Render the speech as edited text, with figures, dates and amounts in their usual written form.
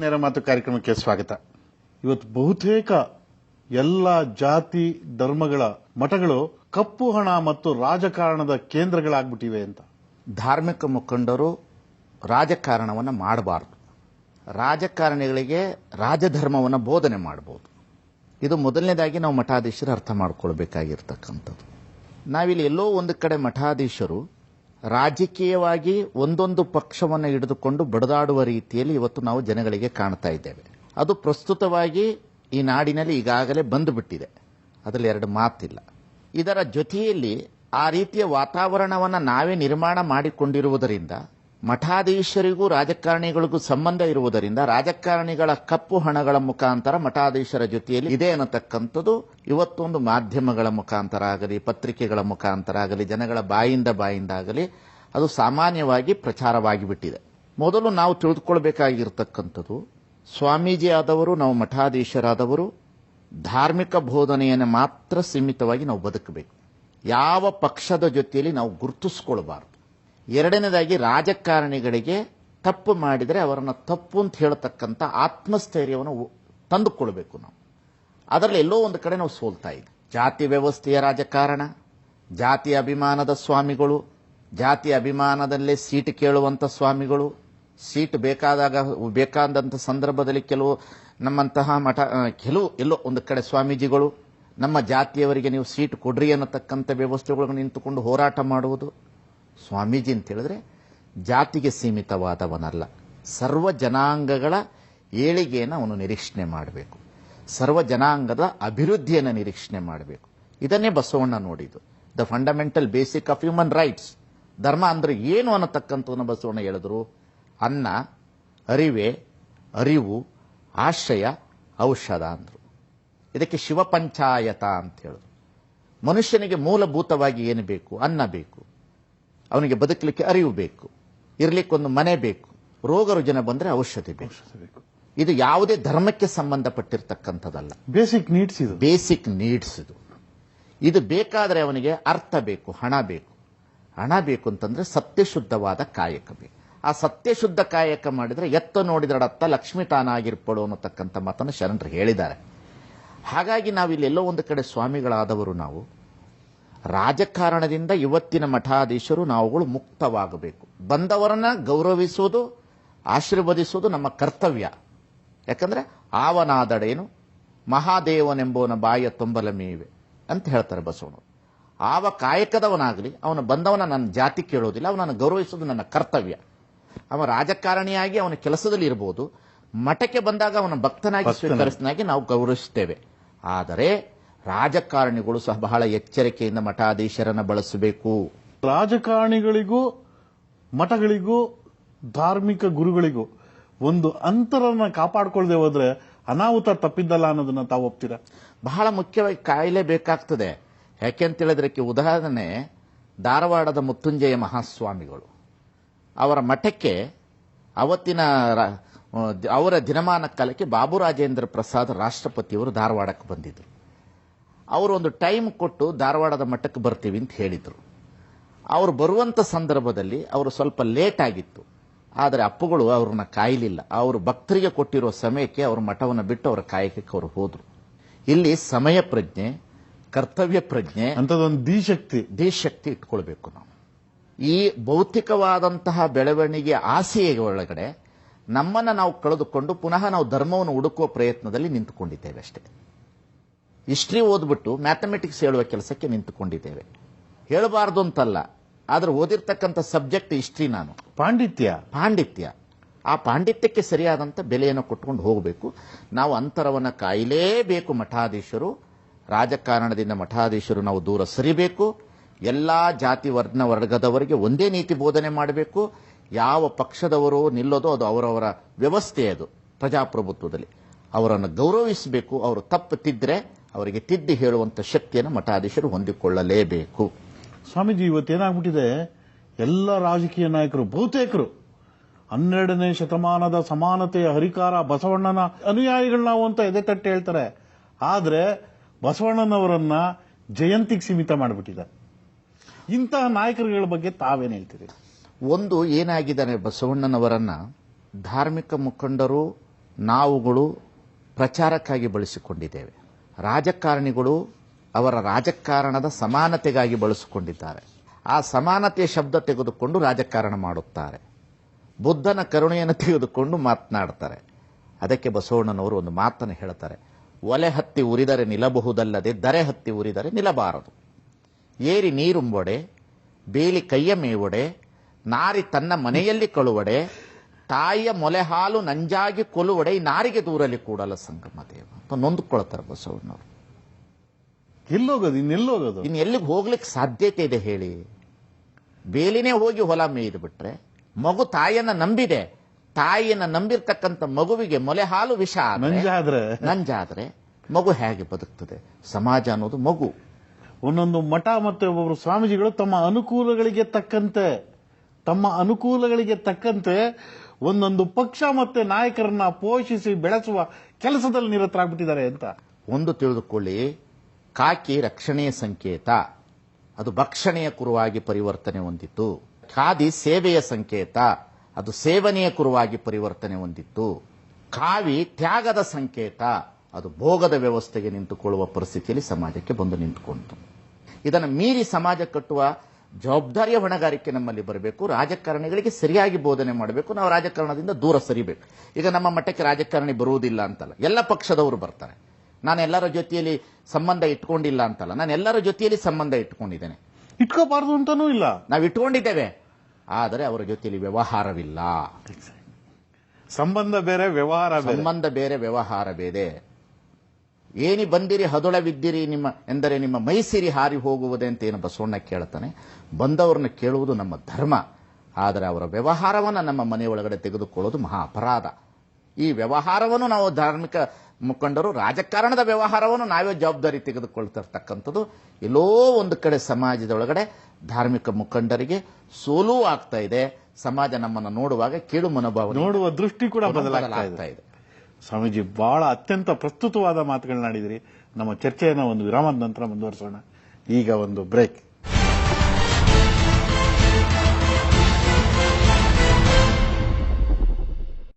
ನೇರ ಮಾತು ಕಾರ್ಯಕ್ರಮಕ್ಕೆ ಸ್ವಾಗತ. ಇವತ್ತು ಬಹುತೇಕ ಎಲ್ಲ ಜಾತಿ ಧರ್ಮಗಳ ಮಠಗಳು ಕಪ್ಪು ಹಣ ಮತ್ತು ರಾಜಕಾರಣದ ಕೇಂದ್ರಗಳಾಗ್ಬಿಟ್ಟಿವೆ ಅಂತ. ಧಾರ್ಮಿಕ ಮುಖಂಡರು ರಾಜಕಾರಣವನ್ನು ಮಾಡಬಾರದು. ರಾಜಕಾರಣಿಗಳಿಗೆ ರಾಜಧರ್ಮವನ್ನು ಬೋಧನೆ ಮಾಡಬಹುದು. ಇದು ಮೊದಲನೇದಾಗಿ ನಾವು ಮಠಾಧೀಶರು ಅರ್ಥ ಮಾಡ್ಕೊಳ್ಬೇಕಾಗಿರ್ತಕ್ಕಂಥದ್ದು. ನಾವಿಲ್ಲಿ ಎಲ್ಲೋ ಒಂದು ಕಡೆ ಮಠಾಧೀಶರು ರಾಜಕೀಯವಾಗಿ ಒಂದೊಂದು ಪಕ್ಷವನ್ನು ಹಿಡಿದುಕೊಂಡು ಬಡದಾಡುವ ರೀತಿಯಲ್ಲಿ ಇವತ್ತು ನಾವು ಜನಗಳಿಗೆ ಕಾಣ್ತಾ ಇದ್ದೇವೆ. ಅದು ಪ್ರಸ್ತುತವಾಗಿ ಈ ನಾಡಿನಲ್ಲಿ ಈಗಾಗಲೇ ಬಂದುಬಿಟ್ಟಿದೆ, ಅದರಲ್ಲಿ ಎರಡು ಮಾತಿಲ್ಲ. ಇದರ ಜೊತೆಯಲ್ಲಿ ಆ ರೀತಿಯ ವಾತಾವರಣವನ್ನು ನಾವೇ ನಿರ್ಮಾಣ ಮಾಡಿಕೊಂಡಿರುವುದರಿಂದ ಮಠಾಧೀಶರಿಗೂ ರಾಜಕಾರಣಿಗಳಿಗೂ ಸಂಬಂಧ ಇರುವುದರಿಂದ ರಾಜಕಾರಣಿಗಳ ಕಪ್ಪು ಹಣಗಳ ಮುಖಾಂತರ ಮಠಾಧೀಶರ ಜೊತೆಯಲ್ಲಿ ಇದೆ ಅನ್ನತಕ್ಕಂಥದ್ದು ಇವತ್ತೊಂದು ಮಾಧ್ಯಮಗಳ ಮುಖಾಂತರ ಆಗಲಿ, ಪತ್ರಿಕೆಗಳ ಮುಖಾಂತರ ಆಗಲಿ, ಜನಗಳ ಬಾಯಿಂದ ಆಗಲಿ ಅದು ಸಾಮಾನ್ಯವಾಗಿ ಪ್ರಚಾರವಾಗಿ ಬಿಟ್ಟಿದೆ. ಮೊದಲು ನಾವು ತಿಳಿದುಕೊಳ್ಬೇಕಾಗಿರ್ತಕ್ಕಂಥದ್ದು, ಸ್ವಾಮೀಜಿ ಆದವರು, ನಾವು ಮಠಾಧೀಶರಾದವರು ಧಾರ್ಮಿಕ ಬೋಧನೆಯನ್ನು ಮಾತ್ರ ಸೀಮಿತವಾಗಿ ನಾವು ಬದುಕಬೇಕು. ಯಾವ ಪಕ್ಷದ ಜೊತೆಯಲ್ಲಿ ನಾವು ಗುರುತಿಸ್ಕೊಳ್ಬಾರದು. ಎರಡನೇದಾಗಿ ರಾಜಕಾರಣಿಗಳಿಗೆ ತಪ್ಪು ಮಾಡಿದರೆ ಅವರನ್ನು ತಪ್ಪು ಅಂತ ಹೇಳತಕ್ಕಂಥ ಆತ್ಮಸ್ಥೈರ್ಯವನ್ನು ತಂದುಕೊಳ್ಬೇಕು ನಾವು. ಅದರಲ್ಲಿ ಎಲ್ಲೋ ಒಂದು ಕಡೆ ನಾವು ಸೋಲ್ತಾ ಇದ್ದೀವಿ. ಜಾತಿ ವ್ಯವಸ್ಥೆಯ ರಾಜಕಾರಣ, ಜಾತಿ ಅಭಿಮಾನದ ಸ್ವಾಮಿಗಳು, ಜಾತಿ ಅಭಿಮಾನದಲ್ಲೇ ಸೀಟ್ ಕೇಳುವಂಥ ಸ್ವಾಮಿಗಳು, ಸೀಟ್ ಬೇಕಾದಂಥ ಸಂದರ್ಭದಲ್ಲಿ ನಮ್ಮಂತಹ ಕೆಲವು ಎಲ್ಲೋ ಒಂದು ಕಡೆ ಸ್ವಾಮೀಜಿಗಳು ನಮ್ಮ ಜಾತಿಯವರಿಗೆ ನೀವು ಸೀಟ್ ಕೊಡ್ರಿ ಅನ್ನತಕ್ಕಂಥ ವ್ಯವಸ್ಥೆಗಳು ನಿಂತುಕೊಂಡು ಹೋರಾಟ ಮಾಡುವುದು. ಸ್ವಾಮೀಜಿ ಅಂತ ಹೇಳಿದ್ರೆ ಜಾತಿಗೆ ಸೀಮಿತವಾದವನಲ್ಲ, ಸರ್ವ ಜನಾಂಗಗಳ ಏಳಿಗೆಯನ್ನು ಅವನು ನಿರೀಕ್ಷಣೆ ಮಾಡಬೇಕು, ಸರ್ವ ಜನಾಂಗದ ಅಭಿವೃದ್ಧಿಯನ್ನು ನಿರೀಕ್ಷಣೆ ಮಾಡಬೇಕು. ಇದನ್ನೇ ಬಸವಣ್ಣ ನೋಡಿದ್ದು. The fundamental basic of human rights. ಧರ್ಮ ಅಂದ್ರೆ ಏನು ಅನ್ನತಕ್ಕಂಥವನ್ನ ಬಸವಣ್ಣ ಹೇಳಿದ್ರು. ಅನ್ನ, ಅರಿವು, ಆಶ್ರಯ, ಔಷಧ ಅಂದ್ರು. ಇದಕ್ಕೆ ಶಿವಪಂಚಾಯತ ಅಂತ ಹೇಳಿದ್ರು. ಮನುಷ್ಯನಿಗೆ ಮೂಲಭೂತವಾಗಿ ಏನು ಬೇಕು? ಅನ್ನ ಬೇಕು, ಅವನಿಗೆ ಬದುಕಲಿಕ್ಕೆ ಅರಿವು ಬೇಕು, ಇರಲಿಕ್ಕೆ ಒಂದು ಮನೆ ಬೇಕು, ರೋಗ ರುಜಿನ ಬಂದ್ರೆ ಔಷಧಿ ಬೇಕು. ಇದು ಯಾವುದೇ ಧರ್ಮಕ್ಕೆ ಸಂಬಂಧಪಟ್ಟಿರ್ತಕ್ಕಂಥದ್ದಲ್ಲ. ಬೇಸಿಕ್ ನೀಡ್ಸ್ ಇದು. ಬೇಸಿಕ್ ನೀಡ್ಸ್ ಇದು. ಇದು ಬೇಕಾದರೆ ಅವನಿಗೆ ಅರ್ಥ ಬೇಕು, ಹಣ ಬೇಕು. ಹಣ ಬೇಕು ಅಂತಂದ್ರೆ ಸತ್ಯಶುದ್ಧವಾದ ಕಾಯಕ ಬೇಕು. ಆ ಸತ್ಯಶುದ್ಧ ಕಾಯಕ ಮಾಡಿದ್ರೆ ಎತ್ತ ನೋಡಿದಡತ್ತ ಲಕ್ಷ್ಮೀ ತಾನಾಗಿರ್ಪಡು ಅನ್ನತಕ್ಕಂಥ ಮಾತನ್ನು ಶರಣರು ಹೇಳಿದ್ದಾರೆ. ಹಾಗಾಗಿ ನಾವಿಲ್ಲಿ ಎಲ್ಲೋ ಒಂದು ಕಡೆ ಸ್ವಾಮಿಗಳಾದವರು ನಾವು ರಾಜಕಾರಣದಿಂದ ಇವತ್ತಿನ ಮಠಾಧೀಶರು ನಾವುಗಳು ಮುಕ್ತವಾಗಬೇಕು. ಬಂದವರನ್ನ ಗೌರವಿಸುವುದು, ಆಶೀರ್ವದಿಸುವುದು ನಮ್ಮ ಕರ್ತವ್ಯ. ಯಾಕಂದ್ರೆ ಆವನಾದಡೇನು ಮಹಾದೇವನೆಂಬುವನ ಬಾಯ ತುಂಬಲ ಮೇವೆ ಅಂತ ಹೇಳ್ತಾರೆ ಬಸವಣ್ಣ. ಆವ ಕಾಯಕದವನಾಗಲಿ, ಅವನು ಬಂದವನ ನನ್ನ ಜಾತಿ ಕೇಳೋದಿಲ್ಲ, ಅವನನ್ನು ಗೌರವಿಸುವುದು ನನ್ನ ಕರ್ತವ್ಯ. ಅವ ರಾಜಕಾರಣಿಯಾಗಿ ಅವನ ಕೆಲಸದಲ್ಲಿ ಇರಬಹುದು, ಮಠಕ್ಕೆ ಬಂದಾಗ ಅವನ ಭಕ್ತನಾಗಿ ಸ್ವೀಕರಿಸಿದಾಗಿ ನಾವು ಗೌರವಿಸುತ್ತೇವೆ. ಆದರೆ ರಾಜಕಾರಣಿಗಳು ಸಹ ಬಹಳ ಎಚ್ಚರಿಕೆಯಿಂದ ಮಠಾಧೀಶರನ್ನು ಬಳಸಬೇಕು. ರಾಜಕಾರಣಿಗಳಿಗೂ ಮಠಗಳಿಗೂ ಧಾರ್ಮಿಕ ಗುರುಗಳಿಗೂ ಒಂದು ಅಂತರನ್ನ ಕಾಪಾಡಿಕೊಳ್ಳದೆ ಹೋದ್ರೆ ಅನಾಹುತ ತಪ್ಪಿದ್ದಲ್ಲ ಅನ್ನೋದನ್ನ ತಾವು ಒಪ್ತೀರಾ? ಬಹಳ ಮುಖ್ಯವಾಗಿ ಕಾಯಿಲೆ ಬೇಕಾಗ್ತದೆ. ಯಾಕೆಂತ ಹೇಳಿದ್ರಕ್ಕೆ ಉದಾಹರಣೆ ಧಾರವಾಡದ ಮುತ್ತುಂಜಯ ಮಹಾಸ್ವಾಮಿಗಳು ಅವರ ಮಠಕ್ಕೆ ಅವತ್ತಿನ ಅವರ ದಿನಮಾನ ಕಾಲಕ್ಕೆ ಬಾಬುರಾಜೇಂದ್ರ ಪ್ರಸಾದ್ ರಾಷ್ಟ್ರಪತಿಯವರು ಧಾರವಾಡಕ್ಕೆ ಬಂದಿದ್ರು. ಅವರು ಒಂದು ಟೈಮ್ ಕೊಟ್ಟು ಧಾರವಾಡದ ಮಠಕ್ಕೆ ಬರ್ತೀವಿ ಅಂತ ಹೇಳಿದ್ರು. ಅವರು ಬರುವಂತ ಸಂದರ್ಭದಲ್ಲಿ ಅವರು ಸ್ವಲ್ಪ ಲೇಟ್ ಆಗಿತ್ತು. ಆದರೆ ಅಪ್ಪುಗಳು ಅವ್ರನ್ನ ಕಾಯಲಿಲ್ಲ. ಅವರು ಭಕ್ತರಿಗೆ ಕೊಟ್ಟಿರುವ ಸಮಯಕ್ಕೆ ಅವರು ಮಠವನ್ನು ಬಿಟ್ಟು ಅವರ ಕಾಯಕಕ್ಕೆ ಅವರು ಹೋದ್ರು. ಇಲ್ಲಿ ಸಮಯ ಪ್ರಜ್ಞೆ, ಕರ್ತವ್ಯ ಪ್ರಜ್ಞೆ ಅಂತದೊಂದು ದೇಶಕ್ತಿ ಇಟ್ಕೊಳ್ಬೇಕು ನಾವು. ಈ ಭೌತಿಕವಾದಂತಹ ಬೆಳವಣಿಗೆ ಆಸೆಯ ಒಳಗಡೆ ನಮ್ಮನ್ನು ನಾವು ಕಳೆದುಕೊಂಡು ಪುನಃ ನಾವು ಧರ್ಮವನ್ನು ಹುಡುಕುವ ಪ್ರಯತ್ನದಲ್ಲಿ ನಿಂತುಕೊಂಡಿದ್ದೇವೆ ಅಷ್ಟೇ. ಹಿಸ್ಟ್ರಿ ಓದ್ಬಿಟ್ಟು ಮ್ಯಾಥಮೆಟಿಕ್ಸ್ ಹೇಳುವ ಕೆಲಸಕ್ಕೆ ನಿಂತುಕೊಂಡಿದ್ದೇವೆ. ಹೇಳಬಾರ್ದು ಅಂತಲ್ಲ, ಆದ್ರೆ ಓದಿರ್ತಕ್ಕಂಥ ಸಬ್ಜೆಕ್ಟ್ ಹಿಸ್ಟ್ರಿ. ನಾನು ಪಾಂಡಿತ್ಯ ಆ ಪಾಂಡಿತ್ಯಕ್ಕೆ ಸರಿಯಾದಂಥ ಬೆಲೆಯನ್ನು ಕೊಟ್ಕೊಂಡು ಹೋಗಬೇಕು. ನಾವು ಅಂತರವನ್ನು ಕಾಯಲೇಬೇಕು. ಮಠಾಧೀಶರು, ರಾಜಕಾರಣದಿಂದ ಮಠಾಧೀಶರು ನಾವು ದೂರ ಸರಿಬೇಕು. ಎಲ್ಲಾ ಜಾತಿ ವರ್ಗದವರಿಗೆ ಒಂದೇ ನೀತಿ ಬೋಧನೆ ಮಾಡಬೇಕು. ಯಾವ ಪಕ್ಷದವರು ನಿಲ್ಲೋದು ಅದು ಅವರವರ ವ್ಯವಸ್ಥೆ, ಅದು ಪ್ರಜಾಪ್ರಭುತ್ವದಲ್ಲಿ ಅವರನ್ನು ಗೌರವಿಸಬೇಕು. ಅವರು ತಪ್ಪು ತಿದ್ದರೆ ಅವರಿಗೆ ತಿದ್ದಿ ಹೇಳುವಂತ ಶಕ್ತಿಯನ್ನು ಮಠಾಧೀಶರು ಹೊಂದಿಕೊಳ್ಳಲೇಬೇಕು. ಸ್ವಾಮೀಜಿ, ಇವತ್ತೇನಾಗ್ಬಿಟ್ಟಿದೆ, ಎಲ್ಲ ರಾಜಕೀಯ ನಾಯಕರು ಬಹುತೇಕರು 12ನೇ ಶತಮಾನದ ಸಮಾನತೆಯ ಹರಿಕಾರ ಬಸವಣ್ಣನ ಅನುಯಾಯಿಗಳು ನಾವು ಅಂತ ಎದೆ ತಟ್ಟಿ ಹೇಳ್ತಾರೆ. ಆದ್ರೆ ಬಸವಣ್ಣನವರನ್ನ ಜಯಂತಿಗೆ ಸೀಮಿತ ಮಾಡಿಬಿಟ್ಟಿದ್ದಾರೆ. ಇಂತಹ ನಾಯಕರುಗಳ ಬಗ್ಗೆ ತಾವೇನು ಹೇಳ್ತೀರಿ? ಒಂದು ಏನಾಗಿದ್ದಾರೆ, ಬಸವಣ್ಣನವರನ್ನ ಧಾರ್ಮಿಕ ಮುಖಂಡರು ನಾವುಗಳು ಪ್ರಚಾರಕ್ಕಾಗಿ ಬಳಸಿಕೊಂಡಿದ್ದೇವೆ. ರಾಜಕಾರಣಿಗಳು ಅವರ ರಾಜಕಾರಣದ ಸಮಾನತೆಗಾಗಿ ಬಳಸಿಕೊಂಡಿದ್ದಾರೆ. ಆ ಸಮಾನತೆಯ ಶಬ್ದ ತೆಗೆದುಕೊಂಡು ರಾಜಕಾರಣ ಮಾಡುತ್ತಾರೆ. ಬುದ್ಧನ ಕರುಣೆಯನ್ನು ತೆಗೆದುಕೊಂಡು ಮಾತನಾಡ್ತಾರೆ. ಅದಕ್ಕೆ ಬಸವಣ್ಣನವರು ಒಂದು ಮಾತನ್ನು ಹೇಳ್ತಾರೆ, ಒಲೆ ಹತ್ತಿ ಉರಿದರೆ ನಿಲ್ಲಬಹುದಲ್ಲದೆ ದರೆ ಹತ್ತಿ ಉರಿದರೆ ನಿಲ್ಲಬಾರದು. ಏರಿ ನೀರುಂಬೊಡೆ, ಬೇಲಿ ಕೈಯ ಮೇವೊಡೆ, ನಾರಿ ತನ್ನ ಮನೆಯಲ್ಲಿ ಕಳುವಡೆ, ತಾಯಿಯ ಮೊಲೆ ಹಾಲು ನಂಜಾಗಿ ಕೊಲುವಡೆ, ಈ ನಾರಿಗೆ ದೂರಲಿ ಕೂಡಲ ಸಂಗಮ ದೇವ ಅಂತ ನೊಂದುಕೊಳ್ತಾರೆ ಬಸವಣ್ಣವರು. ಎಲ್ಲೋಗೋದು ಇನ್ನೆಲ್ಲೋಗೋದು? ಇನ್ನು ಎಲ್ಲಿಗೆ ಹೋಗ್ಲಿಕ್ಕೆ ಸಾಧ್ಯತೆ ಇದೆ ಹೇಳಿ? ಬೇಲಿನೇ ಹೋಗಿ ಹೊಲ ಮೇಯ್ದು ಬಿಟ್ರೆ, ಮಗು ತಾಯಿಯನ್ನ ನಂಬಿದೆ, ತಾಯಿಯನ್ನ ನಂಬಿರ್ತಕ್ಕಂಥ ಮಗುವಿಗೆ ಮೊಲೆ ಹಾಲು ವಿಷ ನಂಜಾದ್ರೆ ಮಗು ಹೇಗೆ ಬದುಕ್ತದೆ? ಸಮಾಜ ಅನ್ನೋದು ಮಗು. ಒಂದೊಂದು ಮಠ ಮತ್ತೆ ಒಬ್ಬೊಬ್ರು ಸ್ವಾಮೀಜಿಗಳು ತಮ್ಮ ಅನುಕೂಲಗಳಿಗೆ ತಕ್ಕಂತೆ ಒಂದೊಂದು ಪಕ್ಷ ಮತ್ತೆ ನಾಯಕರನ್ನ ಪೋಷಿಸಿ ಬೆಳೆಸುವ ಕೆಲಸದಲ್ಲಿ ನಿರತರಾಗ್ಬಿಟ್ಟಿದ್ದಾರೆ ಅಂತ. ಒಂದು ತಿಳಿದುಕೊಳ್ಳಿ, ಕಾಕಿ ರಕ್ಷಣೆಯ ಸಂಕೇತ, ಅದು ಭಕ್ಷಣೆಯ ಕುರುವಾಗಿ ಪರಿವರ್ತನೆ ಹೊಂದಿತ್ತು. ಖಾದಿ ಸೇವೆಯ ಸಂಕೇತ, ಅದು ಸೇವನೆಯ ಕುರುವಾಗಿ ಪರಿವರ್ತನೆ ಹೊಂದಿತ್ತು. ಕಾವಿ ತ್ಯಾಗದ ಸಂಕೇತ, ಅದು ಭೋಗದ ವ್ಯವಸ್ಥೆಗೆ ನಿಂತುಕೊಳ್ಳುವ ಪರಿಸ್ಥಿತಿಯಲ್ಲಿ ಸಮಾಜಕ್ಕೆ ಬಂದು ನಿಂತುಕೊಂಡಿತು. ಇದನ್ನು ಮೀರಿ ಸಮಾಜ ಕಟ್ಟುವ ಜವಾಬ್ದಾರಿಯ ಹೊಣೆಗಾರಿಕೆ ನಮ್ಮಲ್ಲಿ ಬರಬೇಕು. ರಾಜಕಾರಣಿಗಳಿಗೆ ಸರಿಯಾಗಿ ಬೋಧನೆ ಮಾಡಬೇಕು. ನಾವು ರಾಜಕಾರಣದಿಂದ ದೂರ ಸರಿಬೇಕು. ಈಗ ನಮ್ಮ ಮಟ್ಟಕ್ಕೆ ರಾಜಕಾರಣಿ ಬರುವುದಿಲ್ಲ ಅಂತಲ್ಲ, ಎಲ್ಲ ಪಕ್ಷದವರು ಬರ್ತಾರೆ. ನಾನು ಎಲ್ಲರ ಜೊತೆಯಲ್ಲಿ ಸಂಬಂಧ ಇಟ್ಕೊಂಡಿಲ್ಲ ಅಂತಲ್ಲ, ನಾನು ಎಲ್ಲರ ಜೊತೆಯಲ್ಲಿ ಸಂಬಂಧ ಇಟ್ಕೊಂಡಿದ್ದೇನೆ. ಇಟ್ಕೋಬಾರ್ದು ಅಂತಾನೂ ಇಲ್ಲ, ನಾವು ಇಟ್ಕೊಂಡಿದ್ದೇವೆ. ಆದರೆ ಅವರ ಜೊತೆಯಲ್ಲಿ ವ್ಯವಹಾರವಿಲ್ಲ. ಸಂಬಂಧ ಬೇರೆ ವ್ಯವಹಾರ ಬೇರೆ. ಏನಿ ಬಂದಿರಿ ಹದೊಳವಿದ್ದಿರಿ ನಿಮ್ಮ ಎಂದರೆ ನಿಮ್ಮ ಮೈಸಿರಿ ಹಾರಿ ಹೋಗುವುದೇ ಅಂತ ಏನು ಬಸವಣ್ಣ ಕೇಳ್ತಾನೆ. ಬಂದವರನ್ನ ಕೇಳುವುದು ನಮ್ಮ ಧರ್ಮ. ಆದರೆ ಅವರ ವ್ಯವಹಾರವನ್ನು ನಮ್ಮ ಮನೆಯೊಳಗಡೆ ತೆಗೆದುಕೊಳ್ಳೋದು ಮಹಾ ಅಪರಾಧ. ಈ ವ್ಯವಹಾರವನ್ನು ನಾವು ಧಾರ್ಮಿಕ ಮುಖಂಡರು, ರಾಜಕಾರಣದ ವ್ಯವಹಾರವನ್ನು ನಾವೇ ಜವಾಬ್ದಾರಿ ತೆಗೆದುಕೊಳ್ತಿರ್ತಕ್ಕಂಥದ್ದು ಎಲ್ಲೋ ಒಂದು ಕಡೆ ಸಮಾಜದೊಳಗಡೆ ಧಾರ್ಮಿಕ ಮುಖಂಡರಿಗೆ ಸೋಲೂ ಆಗ್ತಾ ಇದೆ. ಸಮಾಜ ನಮ್ಮನ್ನು ನೋಡುವಾಗ ಕೀಳು ಮನೋಭಾವ, ನೋಡುವ ದೃಷ್ಟಿ ಕೂಡ ಬದಲಾಗ್ತಾ ಇದೆ. ಸ್ವಾಮೀಜಿ, ಬಹಳ ಅತ್ಯಂತ ಪ್ರಸ್ತುತವಾದ ಮಾತುಗಳನ್ನಾಡಿದಿರಿ. ನಮ್ಮ ಚರ್ಚೆಯನ್ನು ಒಂದು ವಿರಾಮದ ನಂತರ ಮುಂದುವರಿಸೋಣ. ಈಗ ಒಂದು ಬ್ರೇಕ್.